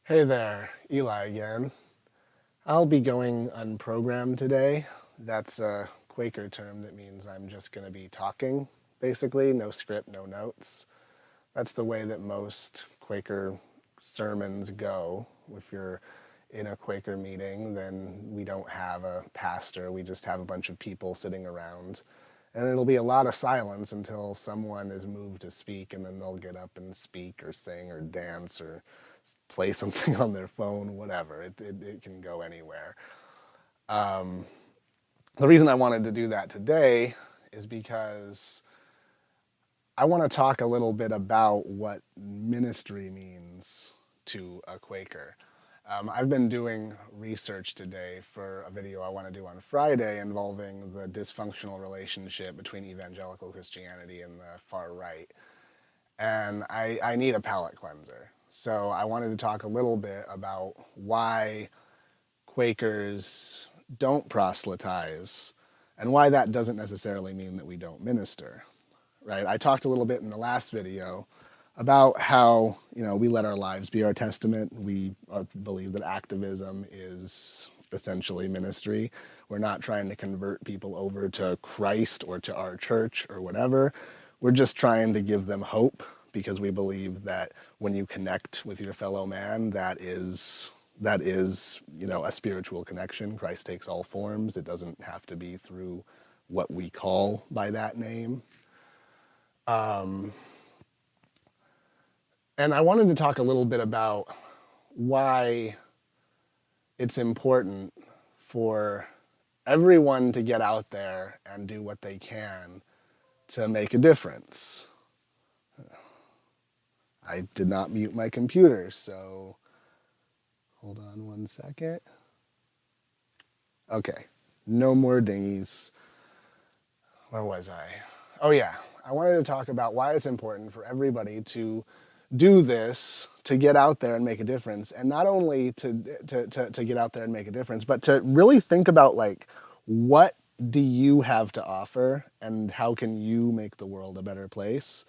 Hey there, Eli again. I'll be going unprogrammed today. That's a Quaker term that means I'm just going to be talking, basically, no script, no notes. That's the way that most Quaker sermons go. If you're in a Quaker meeting, then we don't have a pastor, we just have a bunch of people sitting around. And it'll be a lot of silence until someone is moved to speak, and then they'll get up and speak or sing or dance or play something on their phone, whatever. It can go anywhere. Um, the reason I wanted to do that today is because I want to talk a little bit about what ministry means to a Quaker. I've been doing research today for a video I want to do on Friday involving the dysfunctional relationship between evangelical Christianity and the far right. And I need a palate cleanser. So I wanted to talk a little bit about why Quakers don't proselytize and why that doesn't necessarily mean that we don't minister, right? I talked a little bit in the last video about how, we let our lives be our testament. We believe that activism is essentially ministry. We're not trying to convert people over to Christ or to our church or whatever. We're just trying to give them hope because we believe that when you connect with your fellow man, that is a spiritual connection. Christ takes all forms. It doesn't have to be through what we call by that name. And I wanted to talk a little bit about why it's important for everyone to get out there and do what they can to make a difference. I did not mute my computer, so hold on one second. Okay, no more dinghies. Where was I? Oh yeah, I wanted to talk about why it's important for everybody to do this, to get out there and make a difference. And not only to get out there and make a difference, but to really think about, like, what do you have to offer and how can you make the world a better place?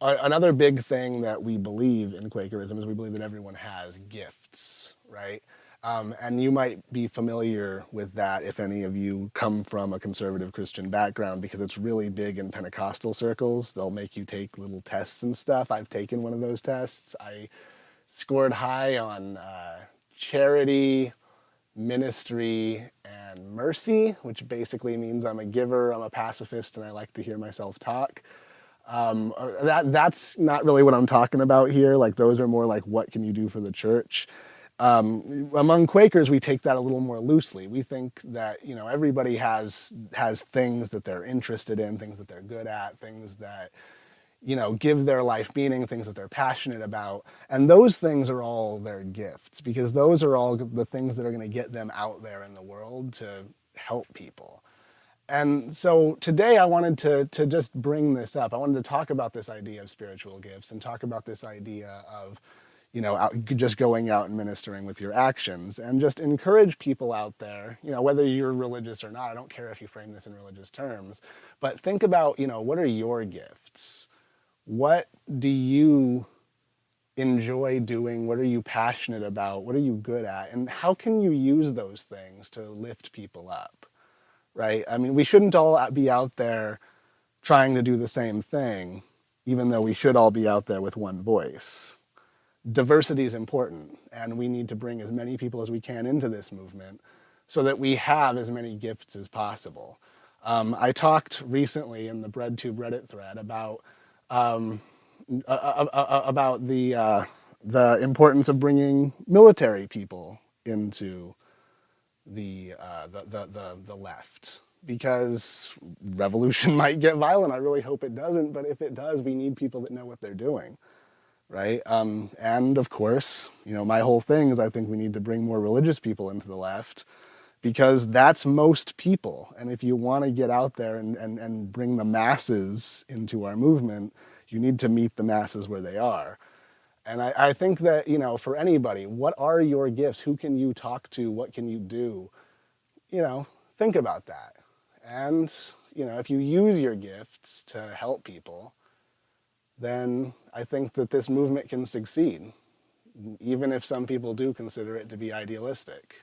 Another big thing that we believe in Quakerism is we believe that everyone has gifts, right? And you might be familiar with that if any of you come from a conservative Christian background, because it's really big in Pentecostal circles. They'll make you take little tests and stuff. I've taken one of those tests. I scored high on charity, ministry, and mercy, which basically means I'm a giver, I'm a pacifist, and I like to hear myself talk. That's not really what I'm talking about here. Like, those are more like, what can you do for the church? Among Quakers, we take that a little more loosely. We think that, everybody has things that they're interested in, things that they're good at, things that, give their life meaning, things that they're passionate about. And those things are all their gifts, because those are all the things that are going to get them out there in the world to help people. And so today I wanted to just bring this up. I wanted to talk about this idea of spiritual gifts and talk about this idea of, just going out and ministering with your actions, and just encourage people out there, whether you're religious or not. I don't care if you frame this in religious terms, but think about, what are your gifts? What do you enjoy doing? What are you passionate about? What are you good at? And how can you use those things to lift people up? Right? I mean, we shouldn't all be out there trying to do the same thing, even though we should all be out there with one voice. Diversity is important, and we need to bring as many people as we can into this movement so that we have as many gifts as possible. I talked recently in the BreadTube Reddit thread about the importance of bringing military people into the left, because revolution might get violent. I really hope it doesn't, but if it does, we need people that know what they're doing, right? And of course, my whole thing is I think we need to bring more religious people into the left, because that's most people. And if you want to get out there and bring the masses into our movement, you need to meet the masses where they are. And I think that, for anybody, what are your gifts? Who can you talk to? What can you do? Think about that. And, if you use your gifts to help people, then I think that this movement can succeed. even if some people do consider it to be idealistic.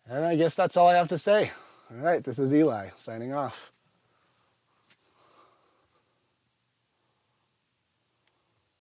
And I guess that's all I have to say. All right, this is Eli, signing off.